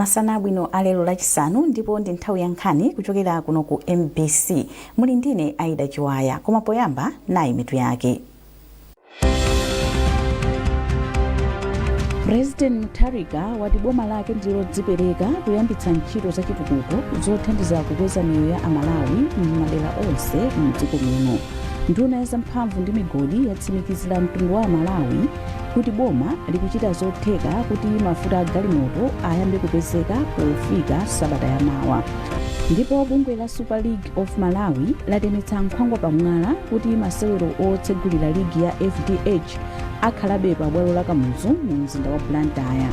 Masana bwino alero lachisanu ndipo ndi nthawi ya nkhani kuchokera kuno ku MBC. Muli ndine Aida Chiwaya, koma poyamba nayi mitu yake. President Mutharika wati boma lake ndilo dzipereka kuyambitsa ntchito za chitukuko zothandiza kukweza miyoyo ya Amalawi m'madera onse m'dziko muno. Nduna ya zamphamvu ndi migodi yatsimikizira mtundu wa Amalawi kuti boma likuchita zotheka kuti mafuta a galimoto ayambe kupezeka pofika sabata yamawa. Ndipo bungwe la Super League of Malawi latemetsa nkhwangwa pamwala kuti masewero otsegulira ligi ya FDH akhalabe pa bwalo la Kamuzu mu mzinda wa Blantyre.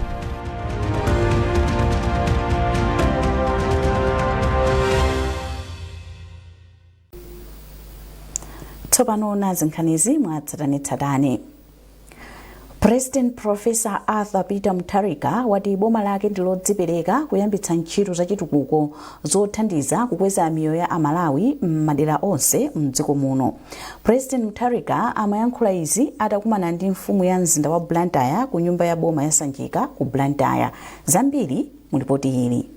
Tsopano nazi nkhanizi mwatsatanetsatane. President Professor Arthur Peter Mutharika wati boma lake ndilo dzipereka kuyambitsa ntchito za chitukuko zothandiza kukweza miyoyo ya Amalawi m'madera onse m'dziko muno. President Mutharika amayankhula izi atakumana ndi mfumu ya mzinda wa Blantyre ku nyumba ya boma ya Sanjika ku Blantyre. Zambiri mulipoti hili.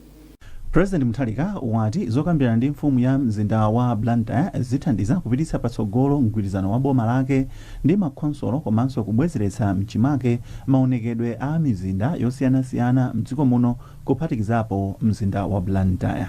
President Mutharika wati zokambirana ndi mfumu ya mzinda wa Blantyre zithandiza kupititsa patsogolo mgwirizano wa boma lake ndi makhonsolo komanso kubwezeretsa mchimake maonekedwe a mizinda yosiyanasiyana m'dziko muno kuphatikizapo mzinda wa Blantyre.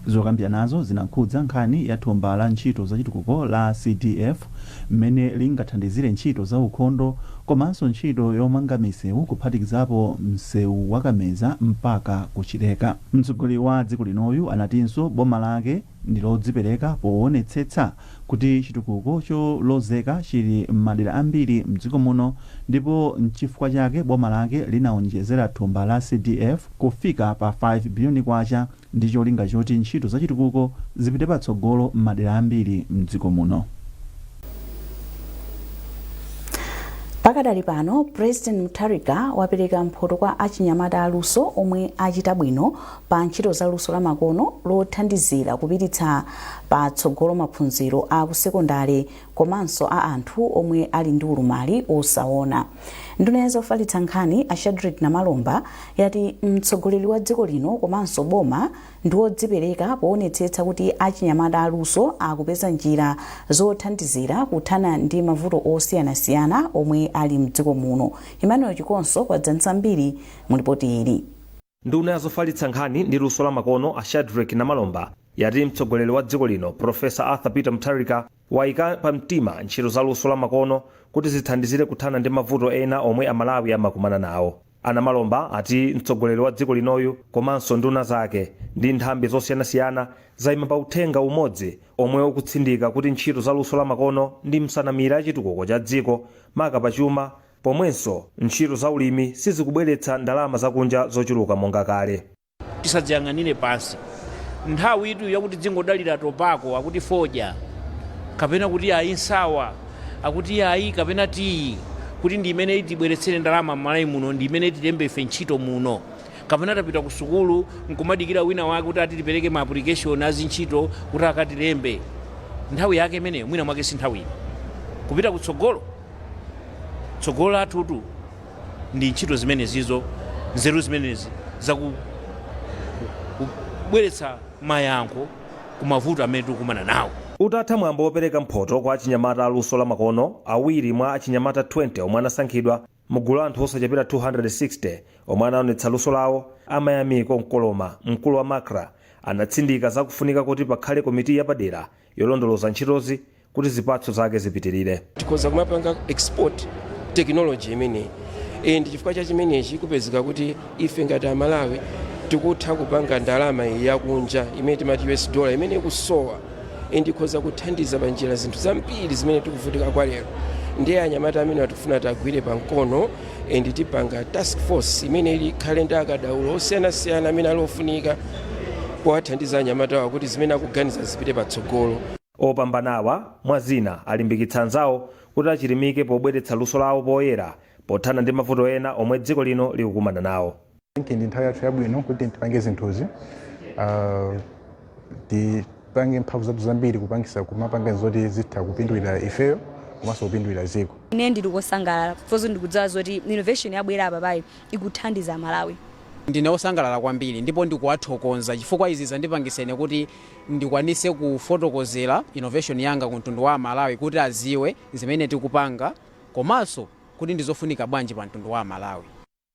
Zokambiranazo zinakhudza nkhani ya thumba la ntchito za chitukuko la CDF mmene lingathandizire ntchito za ukhondo komanso ntchito yomanga misewu kuphatikizapo msewu wakameza mpaka kuchileka. Mtsogoleri wa dziko linoyu anatinso boma lake ndilodzipereka poonetsetsa kuti chitukuko cholozeka chili m'madera ambiri m'dziko muno, ndipo n'chifukwa chake boma lake linaonjezera thumba la CDF kufika pa 5 biliyoni kwacha ndi cholinga choti ntchito za chitukuko zipite patsogolo m'madera ambiri m'dziko muno. Pakadali pano, President Mutharika wapereka mphoto kwa achinyamata aluso omwe achita bwino pa ntchito za luso la makono lothandizira kupititsa patsogolo maphunziro a kusekondari komanso a anthu omwe ali ndi ulumali osaona. Nduna ya zofalitsa nkhani a Shadrack Namalomba yati mtsogoleri wa dziko lino komanso boma ndiwodzipereka poonetsetsa kuti achinyamata aluso akupeza njira zothandizira kuthana ndi mavuto osiyanasiyana omwe ali m'dziko muno. Emmanuel Chikonso kwa dzantsambiri mulipoti ili. Nduna ya zofalitsa nkhani ndi luso la makono a Shadrack Namalomba yati mtsogoleri wa dziko lino Professor Arthur Peter Mutharika wayika pamtima ntchito za luso la makono kuti zithandizire kuthana ndi mavuto ena omwe Amalawi amakumana nawo. Namalomba ati mtsogoleri wa dziko linoyu komanso nduna zake ndi nthambi zosiyanasiyana zayima pa uthenga umodzi omwe ukutsindika kuti ntchito za luso la makono ndi msanamira chitukuko cha dziko maka pachuma, pomwenso ntchito za ulimi sizikubweretsa ndalama zakunja zochuluka monga kale. Tisadziyang'anire pansi nthawi itu yakuti dzingodalira tobako akuti foja kapena kuti ayi nsawa akuti ayi kapena tiyi kuti ndi imene itibweretsere ndalama m'Malawi muno, ndi imene tilembe ife ntchito muno, kapena tapita ku sukulu nkumadikira wina wake kuti ati tipereke ma application azintchito kuti akatilembe. Nthawi yake imeneyo mwina mwake si nthawi kupita kutsogolo. Tsogolo atutu ndi ntchito zimenezizo, nzeru zimenezi zakubweretsa mayankho ku mavuto amene tikumana nawo. Utatha mwambo wopereka mphoto kwa achinyamata aluso la makono, awiri mwa achinyamata 20 omwe anasankhidwa mugulu anthu osachepera 260 omwe anaonetsa luso lawo, amayamiko Nkoloma, mkulu wa Makra, anatsindika zakufunika kuti pakhale komiti yapadera yolondoloza ntchitozi kuti zipatso zake zipitirire. Tikhoza kumapanga export technology imene ndi chifukwa cha chimenechi kupezeka kuti ife ngati Amalawi tikutha kupanga ndalama yakunja imene timati US dollar imene ikusowa ndikhoza kuthandiza panjira zinthu zambiri zimene tikuvutika kwa lero. Ndiye anyamata amene atufuna tagwire pankono ndi tipanga task force imene ikhale ndi akadaulo osiyanasiyana amene alofunika powathandiza anyamata awo kuti zimene akuganiza zipite patsogolo. Opambanawa mwazina alimbikitsa anzawo kuti achirimike pobweretsa luso lawo poyera pothana ndi mavuto ena omwe dziko lino likukumana nawo. Ndi nthawi yathu yabwino kuti tipange zinthuzi tipange mphamvu zathu zambiri kupangisa kumapanga zoti zitha kupindulira ifeyo komanso kupindulira dziko. Ine ndili kosangalala fuzo ndikudziwa zoti innovation yabwera apa pai ikuthandiza Malawi Ndine osangalala kwambiri ndipo ndikuwathokoza chifukwa izi zandipangiseni kuti ndikwanise kufotokozera innovation yanga ku mtundu wa Malawi kuti aziwe zimene tikupanga komanso kuti ndizofunika bwanji pa mtundu wa Malawi.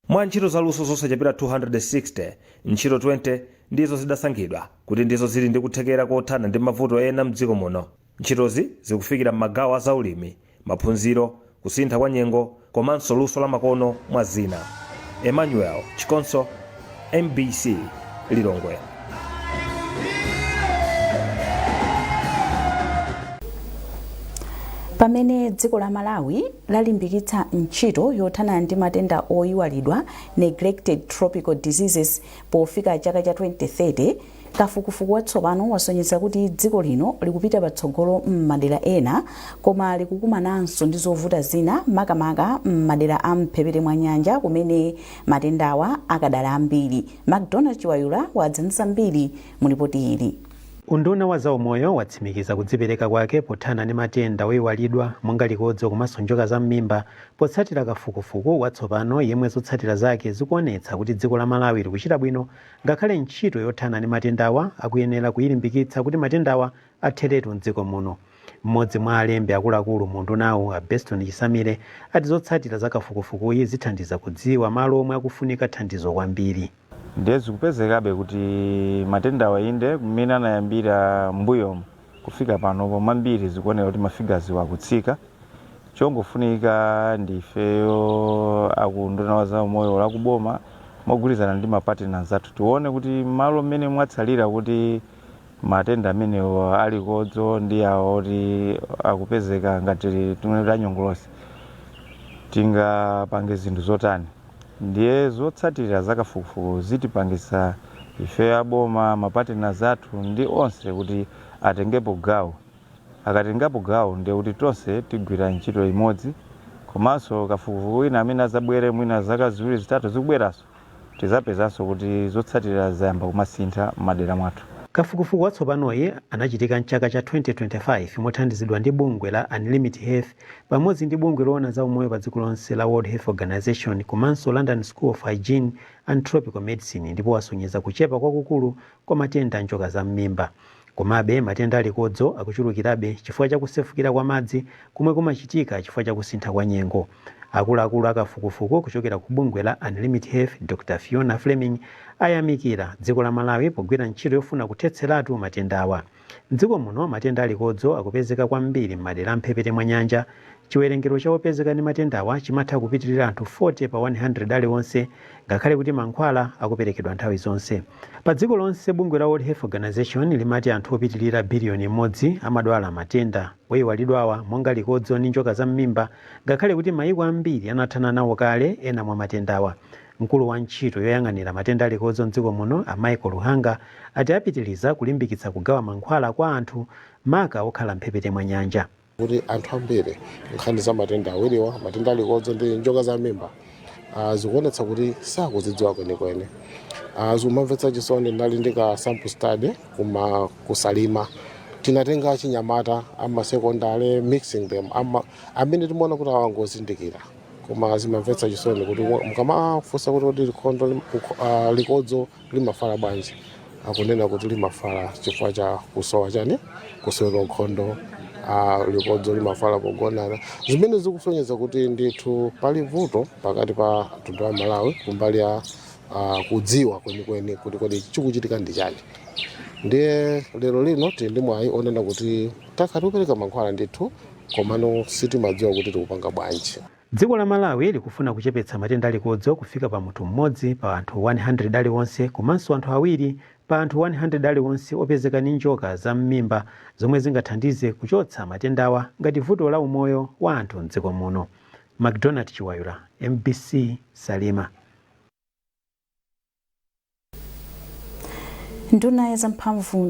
Mwa ntchito zaluso zosachepera 260, ntchito 20 ndizo zidasankhidwa kuti ndizo zili ndi kuthekera kothana ndi mavuto ena mdziko muno. Ntchitozi zikufikira m'magawo a zaulimi, maphunziro, kusintha kwa nyengo komanso luso la makono mwa zina. Emmanuel Chikonso, MBC, Lilongwe. Pamene dziko la Malawi lalimbikitsa ntchito yothana ndi matenda oyiwalidwa neglected tropical diseases pofika chaka cha 2030, kafukufuku watsopano wasonyeza kuti dziko lino likupita patsogolo m'madera ena koma likukumananso ndi zovuta zina makamaka m'madera a mphepete mwa nyanja kumene matendawa akadala ambiri. McDonald Chiwayula wadzanisa mbiri mu ripoti ili. Unduna wa zaumoyo watsimikiza kudzipereka kwake pothana ndi matenda oyiwalidwa monga likodzo komanso njoka za m'mimba potsatira kafukufuku watsopano yemwe zotsatira zake zikuonetsa kuti dziko la Malawi likuchita bwino ngakhale ntchito yothana ndi matendawa akuyenera kuyilimbikitsa kuti matendawa atheretu mdziko muno. Mmodzi mwa alembi akuluakulu mu undunawu Beston Chisamire ati zotsatira za kafukufukuyi zithandiza kudziwa malo omwe akufunika thandizo kwambiri. Ndezi kupezekabe kuti matendawa inde kumene anayambira mbuyo kufika pano pomambiri zikuonera kuti mafigazi wakutsika. Chongofunika ndifeyo akunduna wa zaumoyo lakuboma mogwirizana ndi mapartners athu tione kuti malo mmene mwatsalira kuti matenda amenewo alikodzo ndi awo oti akupezeka ngati tunelera nyongolosi tingapange zinthu zotani. Ndiye zotsatira zakafukufuku zitipangisa ife aboma mapartners athu ndi onse kuti atengepo gawo. Akatengapo gawo ndiye kuti tonse tigwira ntchito imodzi komanso kafukufuku ina amene azabwere mwina zaka ziwiri zitatu zikubweranso tizapezanso kuti zotsatira zayamba kumasintha m'madera mwathu. Kafukufuku watsopanoyi anachitika mchaka cha 2025 mothandizidwa ndi bungwe la Unlimited Health pamodzi ndi bungwe loona za umoyo pa dziko lonse la World Health Organization komanso London School of Hygiene and Tropical Medicine, ndipo wasonyeza kuchepa kwakukulu kwa matenda njoka za m'mimba. Komabe matenda alikodzo akuchulukirabe chifukwa cha kusefukira kwa madzi kumwe kumachitika chifukwa cha kusintha kwa nyengo. Akuluakulu akafukufuku kuchokera ku bungwe la Unlimited Health Dr. Fiona Fleming ayamikira dziko la Malawi pogwira ntchito yofuna kuthetseratu matendawa. Mdziko muno matenda alikodzo akupezeka kwambiri m'madera amphepete mwa nyanja. Chiwerengero cha opezeka ndi matendawa chimatha kupitirira anthu 40 pa 100 aliwonse ngakhale kuti mankhwala akuperekedwa nthawi zonse. Pa dziko lonse bungwe la World Health Organization limati anthu opitirira biliyoni 1 amadwala matenda oyiwalidwawa monga likodzo ndi njoka za m'mimba ngakhale kuti mayiko ambiri anathana nawo kale ena mwa matendawa. Mkulu wa ntchito yoyang'anira matenda alikodzo mdziko muno Michael Luhanga ati apitiriza kulimbikitsa kugawa mankhwala kwa anthu maka okhala mphepete mwa nyanja. Kuti anthu ambiri nkhani za matenda awiriwa matenda alikodzo ndi njoka za m'mimba zikuonetsa kuti sakuzidziwa kwenikweni. Zimamvetsa chisoni ndali ndi ka sample study kusalima tinatenga chinyamata amasekondale mixing them amene timaona kuti awangozindikira koma zimamvetsa chisoni kuti mukamafunsa kuti likodzo limafala bwanji akunena kuti limafala chifukwa cha kusowa chani kusweka nkhondo. Likodzo limafala pogonana zimene zikusonyeza kuti ndithu pali vuto pakati pa mtundu wa Malawi kumbali ya kudziwa kwenikweni kuti kodi chikuchitika ndi chani. Ndiye lero lino tili ndi mwayi onena kuti takatiupereka mankhwala ndithu komano sitimadziwa kuti tikupanga bwanji. Dziko la Malawi likufuna kuchepetsa matenda alikodzo kufika pa munthu mmodzi pa anthu 100 aliwonse komanso anthu awiri pa anthu 100 aliwonse opezeka ndi njoka za m'mimba zomwe zingathandize kuchotsa matendawa ngati vuto la umoyo wa anthu mdziko muno. McDonald Chiwayula, MBC, Salima. Nduna ya zamphamvu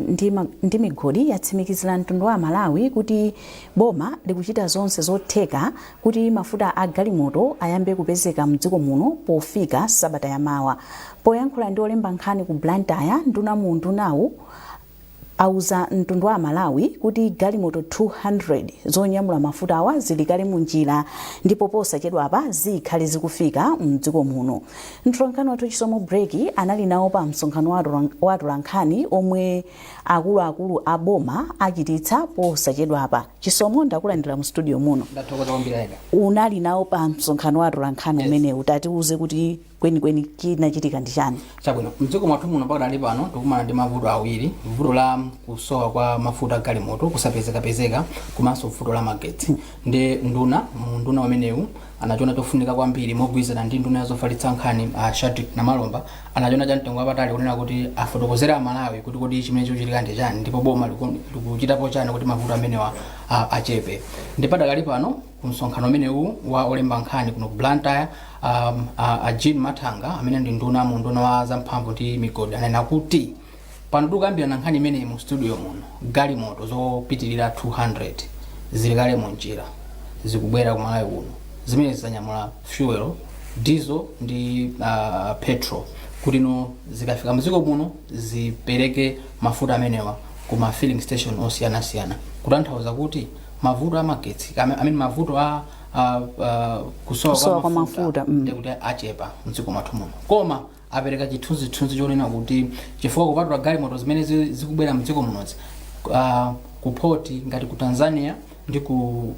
ndi migodi yatsimikizira mtundu wa Malawi kuti boma likuchita zonse zotheka kuti mafuta a galimoto ayambe kupezeka mdziko muno pofika sabata yamawa. Poyankhula ndi olemba nkhani ku Blantyre, nduna mu ndunawu auza mtundu wa Malawi kuti galimoto 200 zonyamula mafuta awa zili kale munjira ndipo posachedwa apa zikhale zikufika mdziko muno. Mtolankhani wathu Chisomo Breki anali nawo pa msonkhano wa atolankhani omwe akuluakulu a boma achititsa posachedwa apa. Chisomo, ndakulandira mu studio muno. Ndathokoza kwambiri. Unali nawo pa msonkhano wa atolankhani umene utatiuze kuti kwenikweni chinachitika ndi chani. Chabwino, mdziko mwathu muno pakadali pano tikumana ndi mavuto awiri, vuto la kusowa kwa mafuta galimoto kusapezeka komanso vuto la magetsi. Ndi nduna wamenewu anachiona chofunika kwambiri mogwirizana ndi nduna zofalitsa nkhani Shadrack na Malomba anachiona cha mtengo wapatali kunena kuti afotokozera Amalawi kuti chimene chikuchitika ndi chani ndipo boma likuchitapo chani kuti mavuto amenewa achepe. Ndi padakali pano kumsonkhano umenewu wa olemba nkhani kuno Blantyre Jean Matanga amene ndi nduna wa zamphamvu ndi migodi anena kuti pano tikukambirana nkhani imene mu studio muno galimoto zopitirira 200 zili kale munjira zikubwera ku Malawi uno zimene zanyamula fuel, diesel ndi petrol kuti no zikafika mdziko muno zipereke mafuta amenewa kuma filling station osiyanasiyana kutanthauza kuti mavuto amagetsi amene mavuto kusowa kwa mafuta ndikuti achepa mdziko mwathu muno koma apereka chithunzithunzi chonena kuti chifukwa kupatula galimoto zimene zikubwera mdziko munozi ku port ngati ku Tanzania ndi ku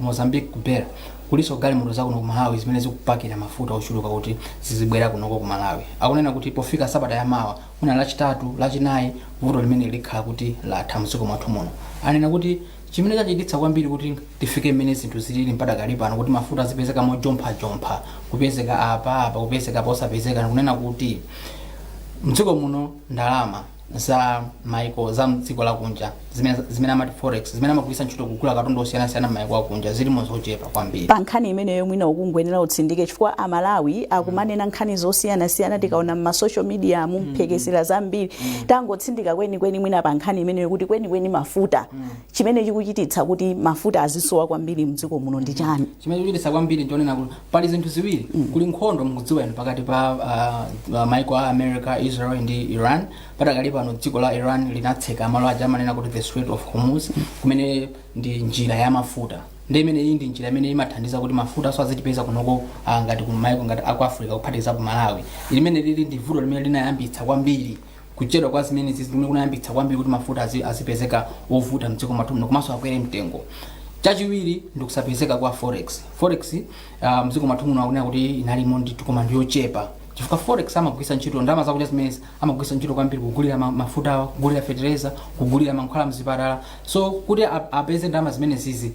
Mozambique kubera kuliso galimoto zakuno ku Malawi zimene zikupakira mafuta ochuluka kuti zizibwera kunoko ku Malawi. Akunena kuti pofika sabata ya mawa una lachitatu lachinayi vuto limene likhala kuti latha mdziko mwathu muno. Anena kuti chimene chachititsa kwambiri kuti tifike mmene zinthu zilili mpaka kali pano kuti mafuta azipezeka mojompha kupezeka apa kupezeka posapezeka kunena kuti mdziko muno ndalama za maiko za mdziko la kunja zimene amati forex zimene amagwisa ntchito kugula katundu osiyanasiyana maiko akunja zilimo zochepa kwambiri. Pa nkhani imeneyo mwina ukungwenera utsindike chifukwa Amalawi akumanena nkhani zosiyanasiyana tikaona ma social media mumphekesera zambiri tangotsindika kweni mwina pa nkhani imeneyo kuti kweni mafuta chimene chikuchititsa kuti mafuta azisowa kwambiri mdziko muno ndi chani. Chimene chikuchititsa kwambiri ndionena kuti pali zinthu ziwiri kuli nkhondo mukudziwa ino pakati pa maiko a America, Israel ndi Iran. Patakali pano dziko la Iran linatseka malo aja amanena kuti the Strait of Hormuz kumene ndi njira ya mafuta. Ndi imene iyi ndi njira imene imathandiza kuti mafuta so azitipeza kunoko ngati kumaiko ngati aku Africa kuphatikiza ku Malawi. Limene lili ndi vuto limene linayambitsa kwambiri kuchedwa kwa zimene zimene kunayambitsa kwambiri kuti mafuta azipezeka ovuta mdziko mwathu muno komanso akwere mtengo. Chachiwiri ndikusapezeka kwa forex mdziko mwathu muno akunena kuti inalimo ndi koma ndiyochepa. Chifukwa forex amagwisa ntchito ndalama zakuti zimene amagwisa ntchito kwambiri kugulira mafuta, kugulira fertilizer, kugulira mankhwala mzipatala. So kuti apeze ndalama zimene zizi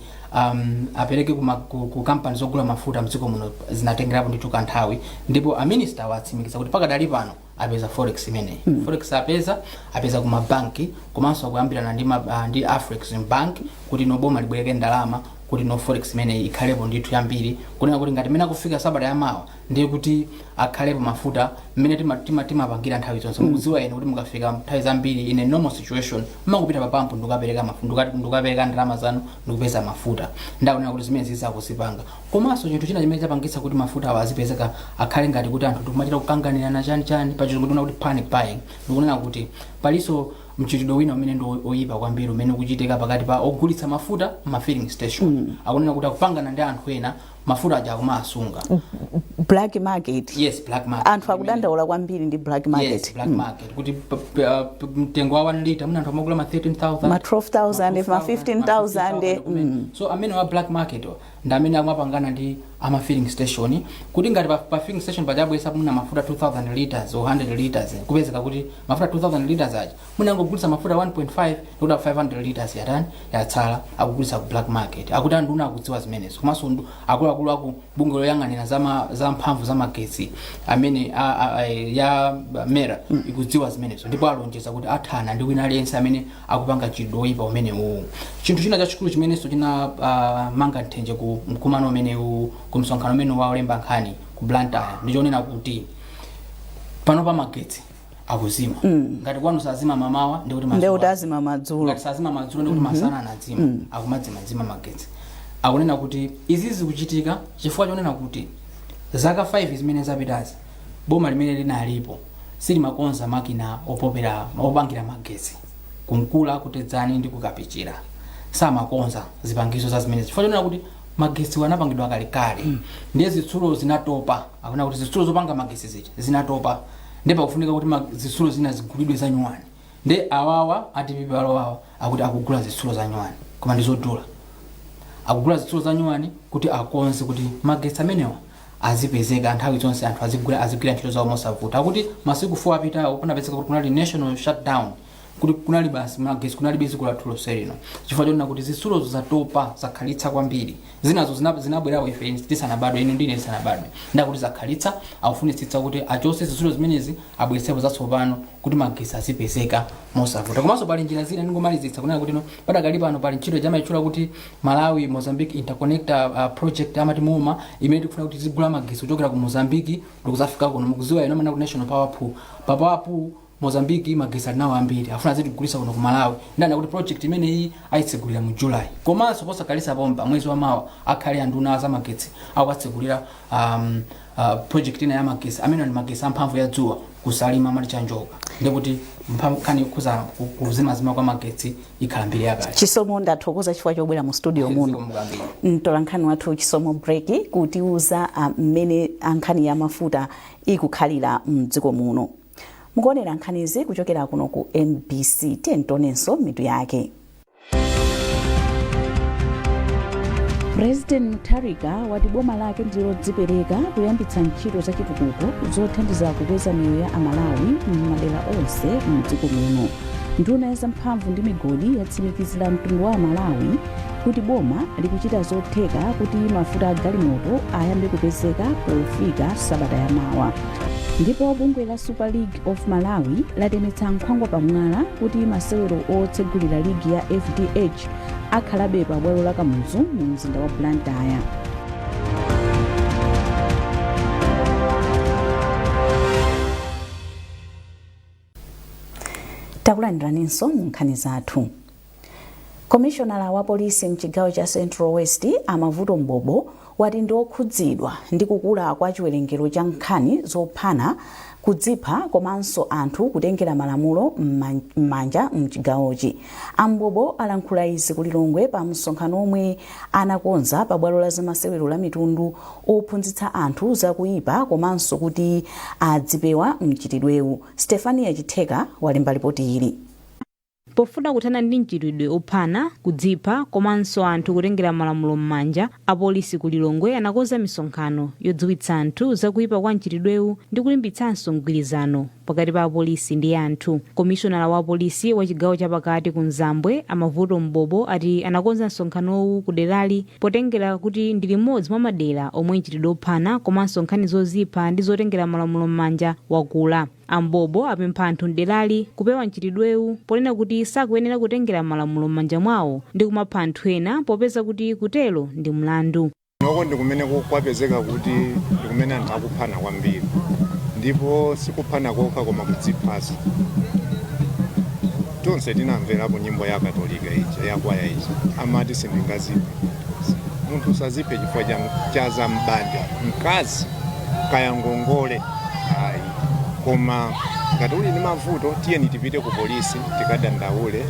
apereke ku company zogula mafuta mdziko muno zinatengerapo ndithu kanthawi ndipo a minister watsimikiza kuti pakadali pano apeza forex imene. Forex apeza kuma banki komanso akuyambirana ndi Afrexim Bank kuti no boma libwereke ndalama kuti no forex imene ikhalepo ndithu yambiri kunena kuti ngati mena kufika sabata ya mawa ndiye kuti akhalepo mafuta mmene timapangira nthawi zonse. Mukudziwa ene kuti mukafika nthawi zambiri in a normal situation mmakupita pa pampu ndikukapereka mafuta ndikukapereka ndalama zanu ndikupeza mafuta ndakunena kuti zimene zizakuzipanga. Komanso chinthu china chimene chapangitsa kuti mafuta awa azipezeka akhale ngati kuti anthu tikumachita kukanganirana chani pachizungu kuti panic buying ndikunena kuti paliso mchitidwe wina umene ndi oyipa kwambiri umene ukuchitika pakati pa ogulitsa mafuta ma filling station. Akunena kuti akupangana ndi anthu ena mafuta aja akumasunga. Black market. Yes, black market. Anthu akudandaula kwambiri ndi black market. Yes, black market. Kuti mtengo wa 1 liter muna anthu amagula ma 13,000, ma 12,000, ma 15,000. So amene wa black market ndi amene akumapangana ndi ama filling station kuti ngati pa filling station pajabwesa muna mafuta 2,000 liters or 100 liters kupezeka kuti mafuta 2,000 liters aja muna ngogulitsa mafuta 1.5 kuda 500 liters yatsala akugulitsa ku black market. Akuti anduna akudziwa zimenezo komanso akuluakulu aku bungwe loyang'anira za mphamvu za magetsi amene ya mera ikudziwa zimenezo ndipo alonjeza kuti athana ndi wina aliyense amene akupanga chidwi oyipa umene uwu. Chinthu china chachikulu chimenenso china manga nthenje ku mkumano umene ku msonkhano umene wa olemba nkhani ku Blantyre ndichonena kuti pano pa magetsi akuzima. Ngati kwanu sazima mamawa ndikuti azima madzulo. Ngati sazima madzulo ndikuti masana anazima akumadzima magetsi. Akunena kuti izi zikuchitika chifukwa chonena kuti zaka 5 zimene zapitazi boma limene linalipo silimakonza makina opangira magetsi kunkula kutedzani ndi kukapichira samakonza zipangizo za zimene chifukwa chonena kuti magesi wanapangidwa kalekale ndiye zitsulo zinatopa akuna kuti zitsulo zopanga magesi ziti zinatopa ndipo pakufunika kuti zitsulo zina zigulidwe za nyuwani ndi awawa atipipalo wawa akuti akugula zitsulo za nyuwani koma ndizodula akugula zitsulo za nyuwani kuti akonze kuti magesi amenewa azipezeka nthawi zonse anthu azigwira ntchito zawo mosavuta akuti masiku 4 apitawo kunapezeka kuti kunali national shutdown kuti kunali basi magesi kunali dziko lathu lonse lino chifukwa chonena kuti zitsulo zatopa zakhalitsa kwambiri zinazo zinabwerawo ife tisanabadwe ino ndine tisanabadwe ndakuti zakhalitsa akufunitsitsa kuti achose zitsulo zimenezi abweretsepo zatsopano kuti magesi azipezeka mosavuta komanso pali njira zina ndingomalizitsa kunena kuti no padakali pano pali ntchito jamayitchula kuti Malawi Mozambique interconnector project amati MOMA imene tikufuna kuti zigula magesi kuchokera ku Mozambique ndikuzafika kuno mukuziwa ino mana ku national power pool Mozambique magesi nawo ambiri afuna zitigulisa kuno ku Malawi ndana kuti project imene iyi ayitsegulira mu July komanso posakalisa pomba mwezi wa mawa akhale anduna za magesi akatsegulira project ina ya magesi amene ni magesi amphamvu ya dzuwa kusalima mali chanjoka ndikuti mphamvu kuza kuzima kwa magesi ikhala mbiri yakale Chisomo ndathokoza chifukwa chobwera mu studio muno mtolankhani wathu Chisomo break kutiuza mmene ankhani ya mafuta ikukhalira mdziko muno mukuonera nkhanizi kuchokera kuno ku MBC tentonenso mitu yake. President Mutharika wati boma lake ndilodzipereka kuyambitsa ntchito za chitukuko zothandiza kukweza miyoyo ya Amalawi m'madera onse mdziko muno. Nduna ya zamphamvu ndi migodi yatsimikizira mtundu wa Malawi kuti boma likuchita zotheka kuti mafuta a galimoto ayambe kupezeka pofika sabata yamawa. Ndipo bungwe la Super League of Malawi latemetsa nkhwangwa pamwala kuti masewero otsegulira ligi ya FDH akhalabe pa bwalo la Kamuzu mu mzinda wa Blantyre. Takulandiranso mu nkhani zathu. Commissioner wa polisi mchigawo cha Central West Amavuto Mbobo wati ndi okhudzidwa ndi kukula kwa chiwerengero cha nkhani zophana kudzipha komanso anthu kutengera malamulo m'manja mchigawochi. Ambobo alankhula izi ku Lilongwe pa msonkhano omwe anakonza pa bwalo la zamasewero la mitundu ophunzitsa anthu zakuyipa komanso kuti adzipewa mchitidwewu. Stefania Chitheka walemba ripoti ili. Pofuna kuthana ndi mchitidwe ophana kudzipha komanso anthu kutengera malamulo m'manja, apolisi ku Lilongwe anakonza misonkhano yodziwitsa anthu zakuyipa kwa mchitidwewu ndi kulimbitsanso mgwirizano pakati pa apolisi ndi anthu. Komishonala wa polisi wa chigawo chapakati ku Nzambwe Amavuto Mbobo ati anakonza msonkhanowu ku derali potengera kuti ndi limodzi mwa madera omwe mchitidwe ophana komanso nkhani zozipha ndi zotengera malamulo m'manja wakula. Ambobo apempha anthu nderali kupewa mchitidwewu ponena kuti sakuyenera kutengera malamulo m'manja mwawo ndi kumapha anthu ena popeza kuti kutelo ndi mlandu. Noko ndikumene kwapezeka kuti ndikumene anthu akuphana kwambiri ndipo sikuphana kokha koma kudziphaso. Tonse tinamverapo nyimbo ya Katolika ija yakwaya ija amati sindingaziphe. Munthu saziphe chifukwa cha zambanja mkazi kaya ngongole ayi. Koma ngati uli ndi mavuto tiyeni tipite ku polisi tikadandaule.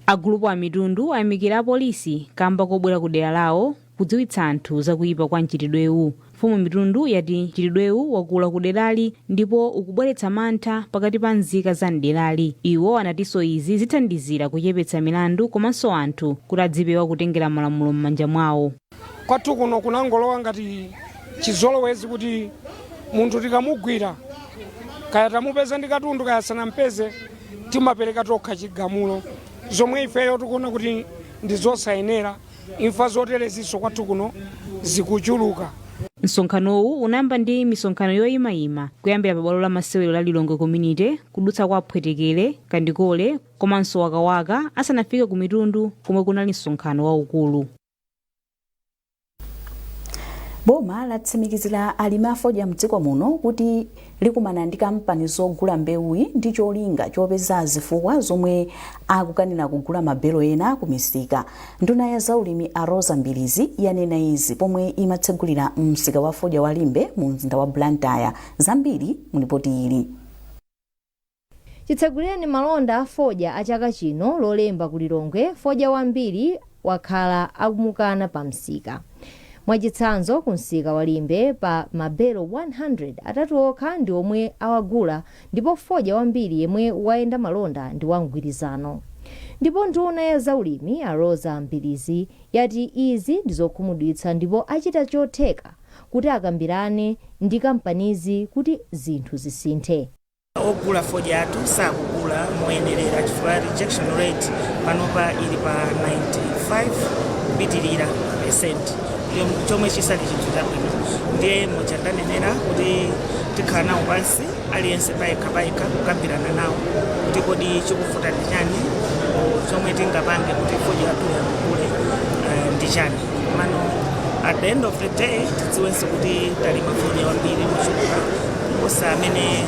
Agulupu a mitundu ayamikira polisi kamba kobwera ku dera lawo kudziwitsa anthu zakuyipa kwa mchitidwewu. Mfumu mitundu yati mchitidwewu wakula ku derali ndipo ukubweretsa mantha pakati pa nzika za mderali. Iwo anatinso izi zithandizira kuchepetsa milandu komanso anthu kuti adzipewa kutengera malamulo m'manja mwawo. Kwathu kuno kunangolowa ngati chizolowezi kuti munthu tikamugwira kaya tamupeza ndi katundu kaya sanampeze timapereka tokha chigamulo zomwe ifeyo tikuona kuti ndi zosayenera imfa zoterezinso kwathu kuno zikuchuluka. Msonkhanowu unayamba ndi misonkhano yoyimayima kuyambira pa bwalo la masewero la Lilongwe Community kudutsa kwa Pwetekere, Kandikole komanso Wakawaka asanafike ku mitundu komwe kunali msonkhano waukulu. Boma latsimikizira alimi afodya mdziko muno kuti likumana ndi kampani zogula mbewuyi ndi cholinga chopeza zifukwa zomwe akukanira kugula mabelo ena ku misika. Nduna ya zaulimi a Rosa Mbilizi yanena izi pomwe imatsegulira msika wa fodya wa Limbe mu mzinda wa Blantyre. Zambiri mu ripoti ili. Chitsegulireni malonda a fodya a chaka chino lolemba ku Lilongwe, fodya wambiri wakhala akumukana pa msika. Mwachitsanzo ku msika wa Limbe pa mabelo 100 atatu okha ndi omwe awagula, ndipo fodya wambiri yemwe wayenda malonda ndi wamgwirizano. Ndipo nduna ya zaulimi a Rosa Mbilizi yati izi ndizokhumudwitsa ndipo achita chotheka kuti akambirane ndi kampanizi kuti zinthu zisinthe. Ogula fodya athu sakugula moyenerera chifukwa rejection rate panopa ili pa 95 kupitirira percent. Chomwe chisali chinthu chabwino ndiye muchandanenera kuti tikhala nawo pansi aliyense payekha kukambirana nawo kuti kodi chikuvuta ndi chani, chomwe tingapange kuti fodya athu yakule ndi chani. Mano at the end of the day tidziwenso kuti talima fodya wambiri mochuluka kuposa amene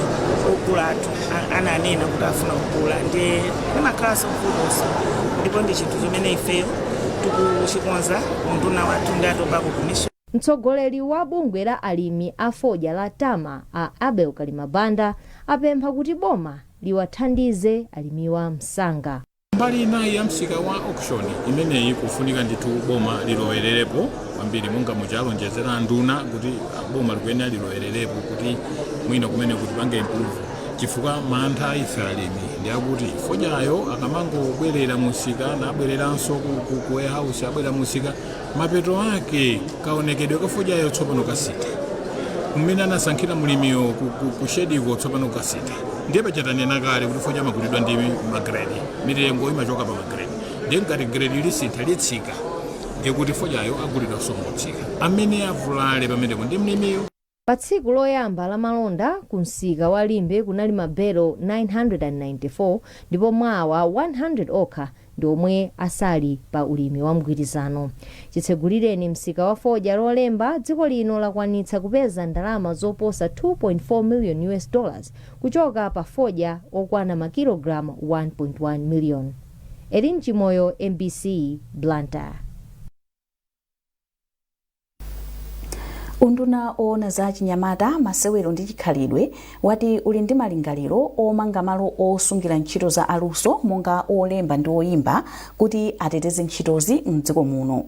ogula athu ananena kuti afuna kugula, ndiye limakhalanso mvutoso, ndipo ndi chinthu chimene ifeyo tikuchikonza nduna wathu ndi atobako commission. Mtsogoleri wa bungwe la alimi a fodya la Tama a Abel Kalimabanda apempha kuti boma liwathandize alimiwa msanga. Mbali inayi ya msika wa auction imeneyi kufunika ndithu boma lilowererepo kwambiri, monga muchalonjezera nduna kuti boma likuyenera lilowererepo kuti mwina kumene kuti pange improve, chifukwa mantha ife alimi ndi akuti fodyayo akamangobwerera musika nabwereranso ku warehouse abwera musika, mapeto ake kaonekedwe ka fodyayo tsopano kasite kumene anasankhira mulimiyo ku shediko tsopano kasite. Ndiye pachatanena kale kuti fodya amagulidwa ndi magredi, mitengo imachoka pa magredi, ndiye ngati gredi lisitha litsika ndiye kuti fodyayo agulidwa somotsika, amene avulale pamenepo ndi mlimiyo. Pa tsiku loyamba la malonda ku msika wa Limbe kunali mabelo 994 ndipo mwawa 100 okha ndi omwe asali pa ulimi wa mgwirizano. Chitsegulireni msika wa fodya lolemba, dziko lino lakwanitsa kupeza ndalama zoposa $2.4 million kuchoka pa fodya okwana makilogramu 1.1 million. Erin Chimoyo, MBC, Blantyre. Unduna oona za chinyamata, masewero ndi chikhalidwe wati uli ndi malingaliro omanga malo osungira ntchito za aluso monga olemba ndi oyimba kuti ateteze ntchitozi mdziko muno.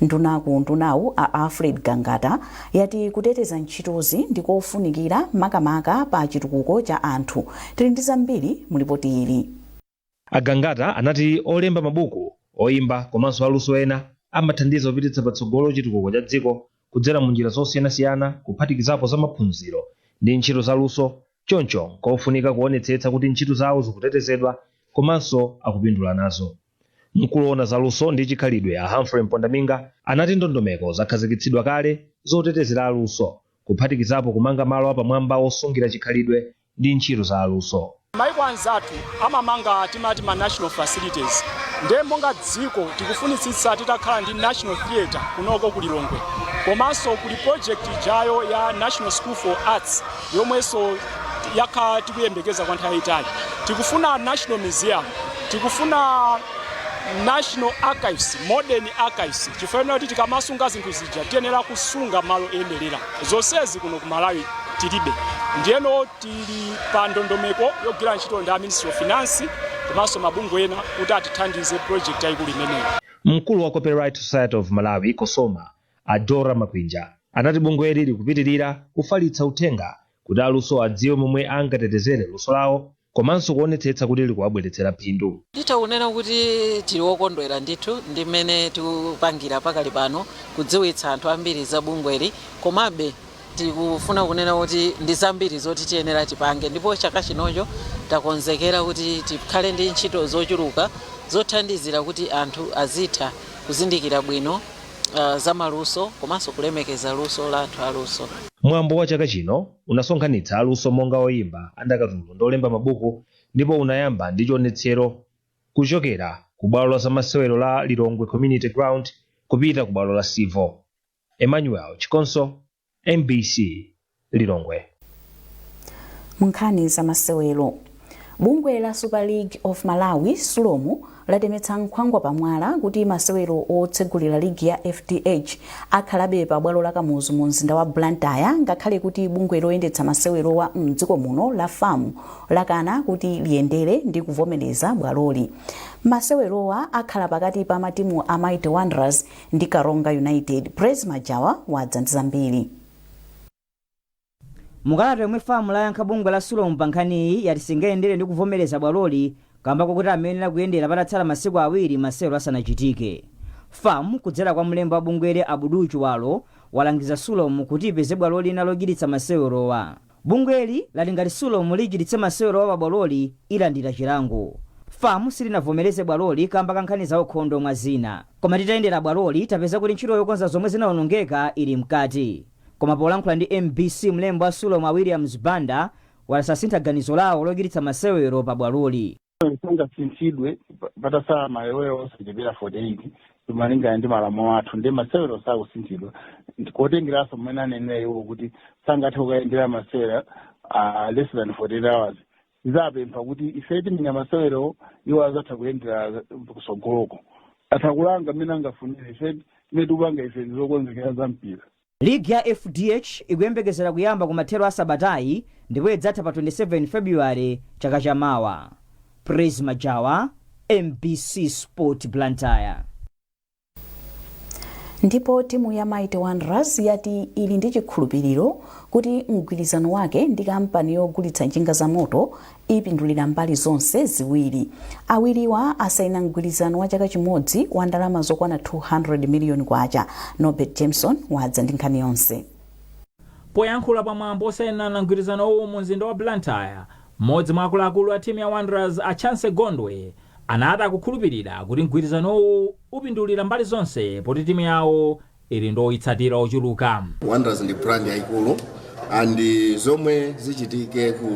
Ndunawu a Alfred Gangata yati kuteteza ntchitozi ndikofunikira makamaka pa chitukuko cha anthu. Tili ndi zambiri mu ripoti ili. Agangata anati olemba mabuku, oyimba komanso aluso ena amathandiza kupititsa patsogolo chitukuko cha dziko kudzera mu njira zosiyanasiyana kuphatikizapo za maphunziro ndi ntchito za luso. Choncho kofunika kuonetsetsa kuti ntchito zawo zikutetezedwa komanso akupindula nazo. Mkulu woona za luso ndi chikhalidwe a Humphrey Mpondaminga anati ndondomeko zakhazikitsidwa kale zotetezera aluso kuphatikizapo kumanga malo apamwamba osungira chikhalidwe ndi ntchito za aluso. Maiko anzathu amamanga timati ma national facilities, ndiye monga dziko tikufunitsitsa titakhala ndi national theatre kunoko ku Lilongwe, komanso kuli project jayo ya National School for Arts yomwenso yakhala tikuyembekeza kwa nthawi yayitali. Tikufuna National Museum, tikufuna National Archives, Modern Archives, chifukwa kuti tikamasunga zinthu zija tiyenera kusunga malo oyenerera. Zonsezi kuno ku Malawi tilibe, ndiyeno tili pa ndondomeko yogwira ntchito ndi Ministry of Finance komanso mabungwe ena kuti atithandize project yayikulu imeneyi. Mkulu wa Copyright Society of Malawi Kosoma Adora Makwinja anati bungweli likupitirira kufalitsa uthenga kuti aluso adziwe momwe angatetezere luso lawo komanso kuonetsetsa kuti likuwabweretsera phindu. Titaunena kuti tili wokondwera ndithu ndi mmene tikupangira pakali pano kudziwitsa anthu ambiri za bungweli, komabe tikufuna kunena kuti ndi zambiri zoti tiyenera tipange, ndipo chaka chinocho takonzekera kuti tikhale ndi ntchito zochuluka zothandizira kuti anthu azitha kuzindikira bwino za maluso komanso kulemekeza luso la anthu aluso. Mwambo wa chaka chino unasonkhanitsa aluso monga oyimba, andakatulo ndi olemba mabuku, ndipo unayamba ndi chionetsero kuchokera ku bwalo la zamasewero la Lilongwe Community Ground kupita ku bwalo la Sivo. Emmanuel Chikonso, MBC, Lilongwe. Munkhani za masewero. Bungwe la Super League of Malawi Sulomu latemetsa nkhwangwa pamwala kuti masewero otsegulira ligi ya FDH akhalabe pa bwalo la Kamuzu mu mzinda wa Blantyre, ngakhale kuti bungwe loyendetsa masewero wa mdziko muno la FAM lakana kuti liyendere ndi kuvomereza bwaloli. Masewerowa akhala pakati pa matimu a Mighty Wanderers ndi Karonga United. Praise Majawa wadza ndi zambiri. Mukalata yomwe FAM layankha bungwe la Sulomu pa nkhaniyi yati singayendere ndi kuvomereza bwaloli kamba kokuti amenera kuyendera patatsala masiku awiri masewero asanachitike. FAM kudzera kwa mlembi wa bungwere Abudu Chiwalo walangiza Sulomu kuti ipeze bwaloli nalochiritsa masewerowa. Bungweli lati ngati Sulomu lichiritse masewerowa pa bwaloli ilandira chilango. FAM silinavomereze bwaloli kamba kankhani za ukhondo mwa zina. Koma titayendera bwaloli tapeza kuti ntchito yokonza zomwe zinawonongeka ili mkati. Koma polankhula ndi MBC mlembi wa Sulomu Williams Banda walasasintha ganizo lawo lochiritsa masewero pa bwaloli. Nsunga sinchidwe patasala malewero osachepera 48 tumalinga ndi malamulo athu ndi masewero sakusinthidwa ndikotengeraso mmene aneneyo kuti sangathe kukayendera masewera less than 48 hours. Izapempha kuti ife timenya masewero iwo azatha kuyendera kusogoloko athakulanga mmene angafunire ife timene tikupanga ife zokonzekera za mpira. Ligi ya FDH ikuyembekezera kuyamba kumathero a Sabatayi ndipo idzatha pa 27 February chaka chamawa. Praise Majawa, MBC Sport Blantyre. Ndipo timu ya Mighty Wanderers yati ili ndi chikhulupiriro kuti mgwirizano wake ndi kampani yogulitsa njinga za moto ipindulira mbali zonse ziwiri. Awiriwa asaina mgwirizano wa chaka chimodzi wa ndalama zokwana 200 million kwacha. Norbert Jameson wadza ndi nkhani yonse. Poyankhula pamwambo osainana mgwirizano uwu mu mzinda wa Blantyre, mmodzi mwa akuluakulu a timu ya Wanderers a Chance Gondwe anati kukhulupirira kuti mgwirizano uwu upindulira mbali zonse poti timu yawo ili ndoyitsatira ochuluka. Wanderers ndi brand yaikulu andi zomwe zichitike ku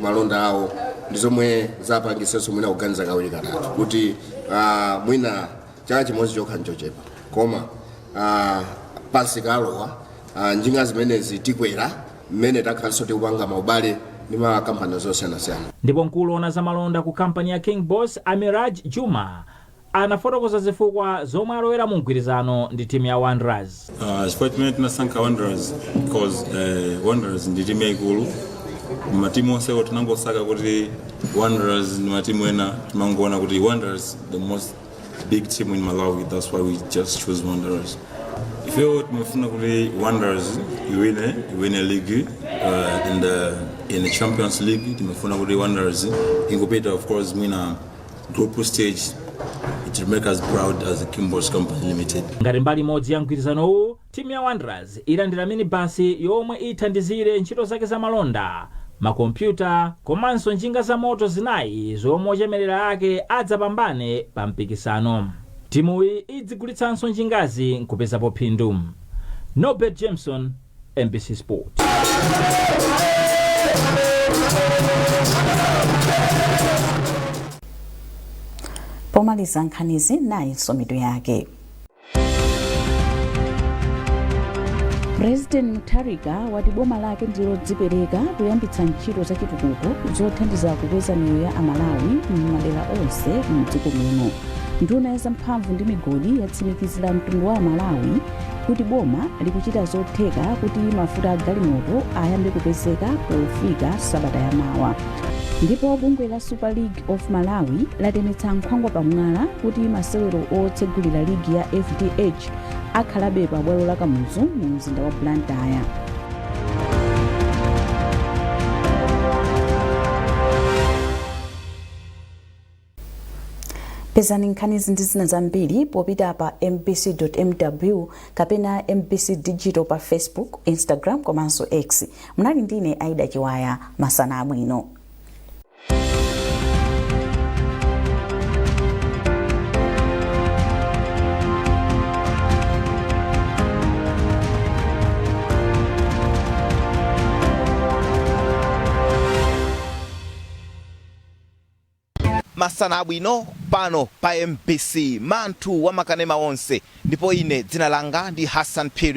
malonda awo ndi zomwe zapangisenso mwina kuganiza kawiri katatu kuti mwina chaka chimodzi chokha nchochepa koma pansi kalowa njinga zimenezi tikwera mmene takhalinso tikupanga maubale ndi makampani zosiyanasiyana. Ndipo mkulu ona za malonda ku kampani ya King Boss Amiraj Juma anafotokoza zifukwa zomwe alowera mu mgwirizano ndi timu ya Wanderers. Sportmen tunasankha Wanderers because Wanderers ndi timu yaikulu. Matimu onse tunangosaka kuti Wanderers ndi matimu ena timangoona kuti Wanderers the most big team in Malawi, that's why we just choose Wanderers. If you tumefuna kuti Wanderers iwine league in the Champions League, tumefuna kuti Wanderers ingopita of course mwina group stage. It will make us proud as a King Boss Company Limited. Ngati mbali modzi ya mgwirizano uwu, timu ya Wanderers ilandira minibasi yomwe ithandizire ntchito zake za malonda, makompyuta komanso njinga za moto zinayi zomwe ochemerera ake adzapambane pa mpikisano. Timuyi idzigulitsanso njingazi nkupezapo phindu. Norbert Jameson, MBC Sport. Pomaliza nkhanizi nayi somitu yake. President Mutharika wati boma lake ndilodzipereka kuyambitsa ntchito za chitukuko zothandiza kukweza miyoyo ya Amalawi m'madera onse m'dziko muno. Nduna ya zamphamvu ndi migodi yatsimikizira mtundu wa Amalawi kuti boma likuchita zotheka kuti mafuta a galimoto ayambe kupezeka pofika Sabata yamawa. Ndipo bungwe la Super League of Malawi latemetsa nkhwangwa pamwala kuti masewero otsegulira ligi ya FDH akhalabe pa bwalo la Kamuzu mu mzinda wa Blantyre. Pezani nkhanizi ndi zina zambiri popita pa mbc.mw kapena MBC Digital pa Facebook, Instagram komanso X. Munali ndine Aida Chiwaya, masana abwino. Masana abwino pano pa MBC, mantu wa makanema onse, ndipo ine dzina langa ndi Hassan Piri.